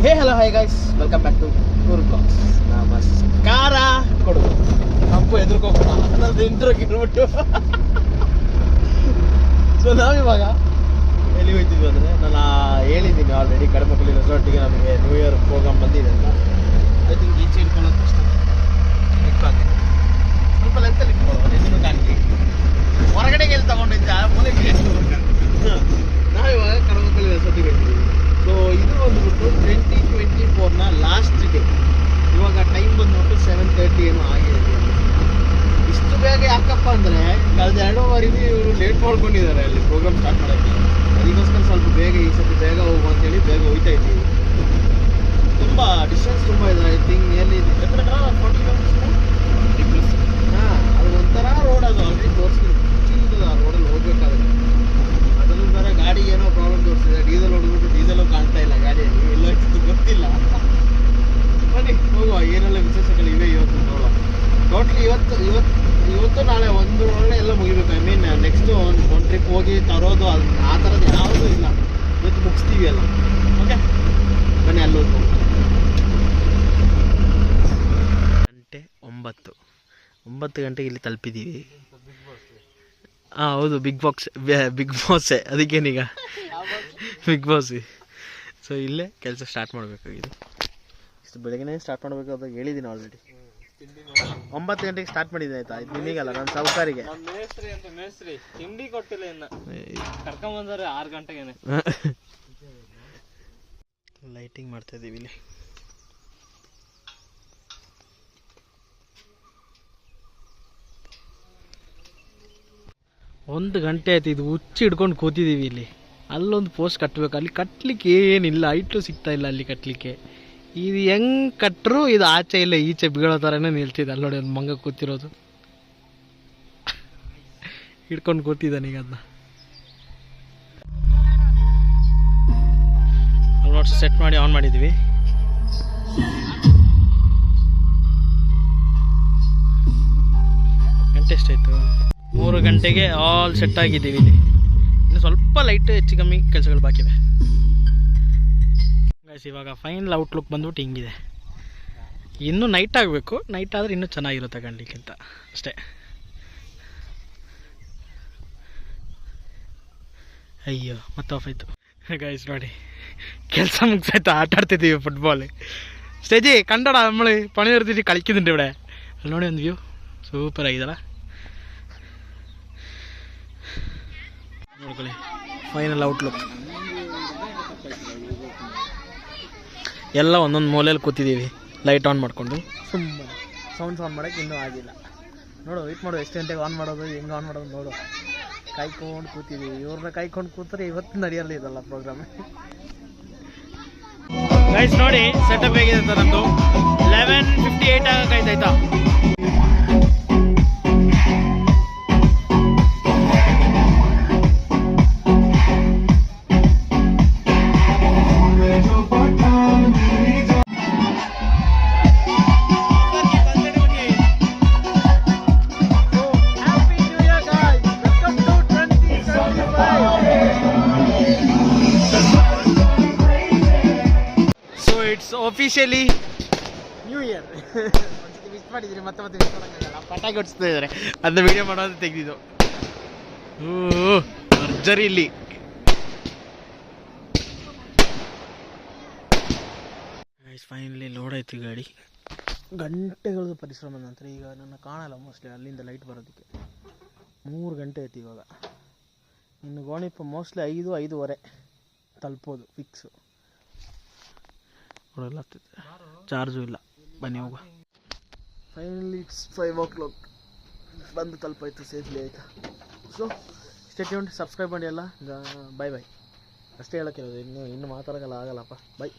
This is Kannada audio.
Hey hello hi guys, welcome back to tour blogs. ನಮಸ್ಕಾರ. ಕೊಡು ಅಪ್ಪು ಎದುರ್ಕೋಬೇಡ, ನನ್ನದು ಇಂಟ್ರೋ ಕೇಳ್ಬಿಟ್ಟು. ಸೊ ನಾವಿವಾಗ ಎಲ್ಲಿ ಹೋಗ್ತಿದ್ವಿ ಅಂದರೆ, ನಾನು ಹೇಳಿದ್ದೀನಿ ಆಲ್ರೆಡಿ ಕಡಮಕುಳಿ ರೆಸಾರ್ಟಿಗೆ ನಮಗೆ ನ್ಯೂ ಇಯರ್ ಪ್ರೋಗ್ರಾಮ್ ಬಂದಿದೆ ಅಂತ. ಐ ಥಿಂಕ್ ಈಚೆ ಇಟ್ಕೊಳ್ಳೋದು ಕಷ್ಟ, ಇಟ್ಕೊಂಡೆ ಸ್ವಲ್ಪ ಲೆಂತಲ್ಲಿ ಇಟ್ಕೊಳ್ಳೋದು ಇದನ್ನು ಕಾಣಿಕೆ ಹೊರಗಡೆಗೆ ಎಲ್ಲಿ ತಗೊಂಡಿದ್ದೆ ಆ ಮೂಲೆಗೆ. ನಾವಿವಾಗ ಕಡಮಕುಳಿ ರೆಸಾರ್ಟಿಗೆ ಹೋಗ್ತಿದ್ದೀವಿ. ಸೊ ಇದು ಬಂದುಬಿಟ್ಟು 2024ನ ಲಾಸ್ಟ್ ಡೇ. ಇವಾಗ ಟೈಮ್ ಬಂದುಬಿಟ್ಟು 7:30 ಏನೋ ಆಗಿದೆ. ಇಷ್ಟು ಬೇಗ ಯಾಕಪ್ಪ ಅಂದರೆ ಕಳೆದ 2 ವಾರದಿಂದ ಇವರು ಲೇಟ್ ಮಾಡ್ಕೊಂಡಿದ್ದಾರೆ ಅಲ್ಲಿ ಪ್ರೋಗ್ರಾಮ್ ಸ್ಟಾರ್ಟ್ ಮಾಡೋಕ್ಕೆ. ಅದಕ್ಕೋಸ್ಕರ ಸ್ವಲ್ಪ ಬೇಗ ಈ ಸತಿ ಬೇಗ ಹೋಗು ಅಂತೇಳಿ ಬೇಗ ಹೋಗ್ತಾ ಇದ್ದೀವಿ. ತುಂಬ ಡಿಸ್ಟೆನ್ಸ್ ತುಂಬ ಇದೆ. I think nearly 40 kilometres. ಹಾಂ, ಅದು ಒಂಥರ ರೋಡ್, ಅದು ಆಲ್ರೆಡಿ ತೋರಿಸ್ತೀನಿ. ಚಿನ್ನದ ಆ ರೋಡಲ್ಲಿ ಹೋಗ್ಬೇಕಾದ್ರೆ ಅದನ್ನು ಬೇರೆ ಗಾಡಿಗೆ ಏನೋ ಪ್ರಾಬ್ಲಮ್ ತೋರಿಸಿದೆ. ಡೀಸೆಲ್ ಹೊಡೆದ್ಬಿಟ್ಟು ಡೀಸೆಲ್ಲೂ ಕಾಣ್ತಾ ಇಲ್ಲ ಗಾಡಿಯಲ್ಲಿ, ಎಲ್ಲ ಗೊತ್ತಿಲ್ಲ. ಬನ್ನಿ ಹೋಗುವ, ಏನೆಲ್ಲ ವಿಶೇಷಗಳು ಇವೆ ಇವತ್ತು ನೋಡುವ. ಟೋಟ್ಲಿ ಇವತ್ತು ನಾಳೆ ಒಂದು ಒಳ್ಳೆ ಎಲ್ಲ ಮುಗಿಬೇಕು. ಐ ಮೀನ್ ನೆಕ್ಸ್ಟು ಒಂದು ಟ್ರಿಪ್ ಹೋಗಿ ತರೋದು ಅದು ಆ ಥರದ್ದು ಯಾವುದೂ ಇಲ್ಲ. ಇವತ್ತು ಮುಗಿಸ್ತೀವಿ ಎಲ್ಲ. ಓಕೆ ಬನ್ನಿ ಅಲ್ಲಿ ಹೋಗ್ಬೋದು. ಗಂಟೆ 9 ಗಂಟೆಗೆ ಇಲ್ಲಿ ತಲುಪಿದ್ದೀವಿ. ಹಾಂ ಹೌದು, ಬಿಗ್ ಬಾಸೇ ಅದಕ್ಕೇನೀಗ ಬಿಗ್ ಬಾಸ್. ಸೊ ಇಲ್ಲೇ ಕೆಲಸ ಸ್ಟಾರ್ಟ್ ಮಾಡಬೇಕಾಗಿದೆ. ಇಷ್ಟು ಬೆಳಗ್ಗೆ ಸ್ಟಾರ್ಟ್ ಮಾಡಬೇಕು ಅಂತ ಹೇಳಿದ್ದೀನಿ ಆಲ್ರೆಡಿ. 9 ಗಂಟೆಗೆ ಸ್ಟಾರ್ಟ್ ಮಾಡಿದ್ದೀನಿ, ಆಯ್ತಾ? ಇದು ನಿಮಗಲ್ಲ, ನನ್ನ ಸೌಕಾರಿಗೆ. ಮೇಸ್ತ್ರಿ ತಿಂಡಿ ಕೊಟ್ಟಿಲ್ಲ, ಇನ್ನು ಕರ್ಕೊಂಬಂದ್ರೆ 6 ಗಂಟೆಗೇನೆ. ಲೈಟಿಂಗ್ ಮಾಡ್ತಾ ಇದ್ದೀವಿ ಇಲ್ಲಿ. ಒಂದು ಗಂಟೆ ಆಯ್ತು, ಇದು ಹುಚ್ಚಿ ಹಿಡ್ಕೊಂಡು ಕೂತಿದ್ದೀವಿ ಇಲ್ಲಿ. ಅಲ್ಲೊಂದು ಪೋಸ್ಟ್ ಕಟ್ಟಬೇಕು, ಅಲ್ಲಿ ಕಟ್ಟಲಿಕ್ಕೆ ಏನಿಲ್ಲ, ಹೈಟು ಸಿಗ್ತಾ ಇಲ್ಲ ಅಲ್ಲಿ ಕಟ್ಟಲಿಕ್ಕೆ. ಇದು ಹೆಂಗೆ ಕಟ್ಟರು ಇದು ಆಚೆ ಇಲ್ಲ ಈಚೆ ಬೀಳೋ ಥರನೇ ನಿಲ್ತಿದೆ. ಅಲ್ಲಿ ನೋಡಿ ಒಂದು ಮಂಗ ಕೂತಿರೋದು, ಹಿಡ್ಕೊಂಡು ಕೂತಿದ್ದಾನೆ ಈಗ ಅದನ್ನ. ಆಲ್ಮೋಸ್ಟ್ ಸೆಟ್ ಮಾಡಿ ಆನ್ ಮಾಡಿದ್ದೀವಿ. ಗಂಟೆ ಎಷ್ಟಾಯಿತು? 3 ಗಂಟೆಗೆ ಆಲ್ ಸೆಟ್ ಆಗಿದ್ದೀವಿ ಇಲ್ಲಿ. ಇನ್ನು ಸ್ವಲ್ಪ ಲೈಟ್ ಹೆಚ್ಚು ಕಮ್ಮಿ ಕೆಲಸಗಳು ಬಾಕಿ ಇದೆ ಗೈಸ್. ಇವಾಗ ಫೈನಲ್ ಔಟ್ಲುಕ್ ಬಂದ್ಬಿಟ್ಟು ಹಿಂಗಿದೆ. ಇನ್ನೂ ನೈಟ್ ಆಗಬೇಕು, ನೈಟ್ ಆದರೆ ಇನ್ನೂ ಚೆನ್ನಾಗಿರುತ್ತೆ ಕಂಡ್ಲಿಕ್ಕಿಂತ ಅಷ್ಟೇ. ಅಯ್ಯೋ ಮತ್ತೆ ಆಫ್ ಆಯಿತು ಗೈಸ್. ನೋಡಿ ಕೆಲಸ ಮುಗಿಸಾಯ್ತು, ಆಟ ಆಡ್ತಿದ್ದೀವಿ ಫುಟ್ಬಾಲ್. ಸ್ಟೇಜಿ ಕನ್ನಡ നമ്മൾ പണിയെടുത്തിട്ട് കളിക്കുന്നുണ്ട് ഇവിടെ. ಅಲ್ಲಿ ನೋಡಿ ಒಂದು ವ್ಯೂ ಸೂಪರ್ ಆಗಿದಲ್ಲ. ನೋಡ್ಕೊಳ್ಳಿ ಫೈನಲ್ ಔಟ್ಲುಕ್. ಎಲ್ಲ ಒಂದೊಂದು ಮೂಲೆಯಲ್ಲಿ ಕೂತಿದ್ದೀವಿ ಲೈಟ್ ಆನ್ ಮಾಡಿಕೊಂಡು. ಸುಮ್ಮನೆ ಸೌಂಡ್ಸ್ ಆನ್ ಮಾಡೋಕ್ಕೆ ಇನ್ನೂ ಆಗಿಲ್ಲ. ನೋಡು, ವೆಯ್ಟ್ ಮಾಡು, ಎಷ್ಟು ಗಂಟೆಗೆ ಆನ್ ಮಾಡೋದು, ಹೆಂಗೆ ಆನ್ ಮಾಡೋದು ನೋಡು. ಕಾಯ್ಕೊಂಡು ಕೂತಿದ್ದೀವಿ. ಇವ್ರನ್ನ ಕಾಯ್ಕೊಂಡು ಕೂತ್ರೆ ಇವತ್ತು ನಡೆಯಲ್ಲ ಇದಲ್ಲ ಪ್ರೋಗ್ರಾಮ್. ಗೈಸ್ ನೋಡಿ ಸೆಟಪ್ ಹೇಗಿದೆ ಅಂತ. ನಮ್ಮದು 11:58 ಆಗಕ್ಕಾಯ್ತಾಯ್ತಾ. It's officially new year. ಒಂದ್ಸತಿ ವಿಶ್ ಮಾಡಿದ್ರಿ, ಮತ್ತೆ ವಿಶ್ ಮಾಡೋಕ್ಕಾಗಲ್ಲ. ಪಟಾಕಿ ಹೊಡಿಸ್ತಾ ಇದ್ದಾರೆ, ಅದನ್ನ ವಿಡಿಯೋ ಮಾಡೋದು ತೆಗೆದಿದ್ದು. ಭರ್ಜರಿ ಇಲ್ಲಿ. ಫೈನಲಿ ಲೋಡ್ ಆಯ್ತು ಗಾಡಿ. ಗಂಟೆಗಳದ್ದು ಪರಿಶ್ರಮದ ನಂತರ ಈಗ ನನ್ನ ಕಾಣಲ್ಲ ಮೋಸ್ಟ್ಲಿ ಅಲ್ಲಿಂದ ಲೈಟ್ ಬರೋದಕ್ಕೆ. 3 ಗಂಟೆ ಆಯ್ತು ಇವಾಗ. ಇನ್ನು ಗೋಣಿಪ್ಪ ಮೋಸ್ಟ್ಲಿ 5-5:30 ತಲುಪೋದು ಫಿಕ್ಸು. ನೋಡಲ್ಲ, ಚಾರ್ಜು ಇಲ್ಲ. ಬನ್ನಿ ಹೋಗುವ. ಫೈನಲಿ ಇಟ್ಸ್ 5 o'clock ಬಂದು ತಲುಪಾಯ್ತು ಸೇಫ್ಲಿ, ಆಯಿತಾ? ಸೊ ಸ್ಟೇ ಟ್ಯೂನ್ಡ್, ಸಬ್ಸ್ಕ್ರೈಬ್ ಮಾಡಿ ಎಲ್ಲ. ಬಾಯ್ ಅಷ್ಟೇ ಹೇಳೋಕ್ಕಿರೋದು, ಇನ್ನು ಮಾತಾಡೋಕ್ಕಲ್ಲ ಆಗಲ್ಲಪ್ಪ. ಬಾಯ್.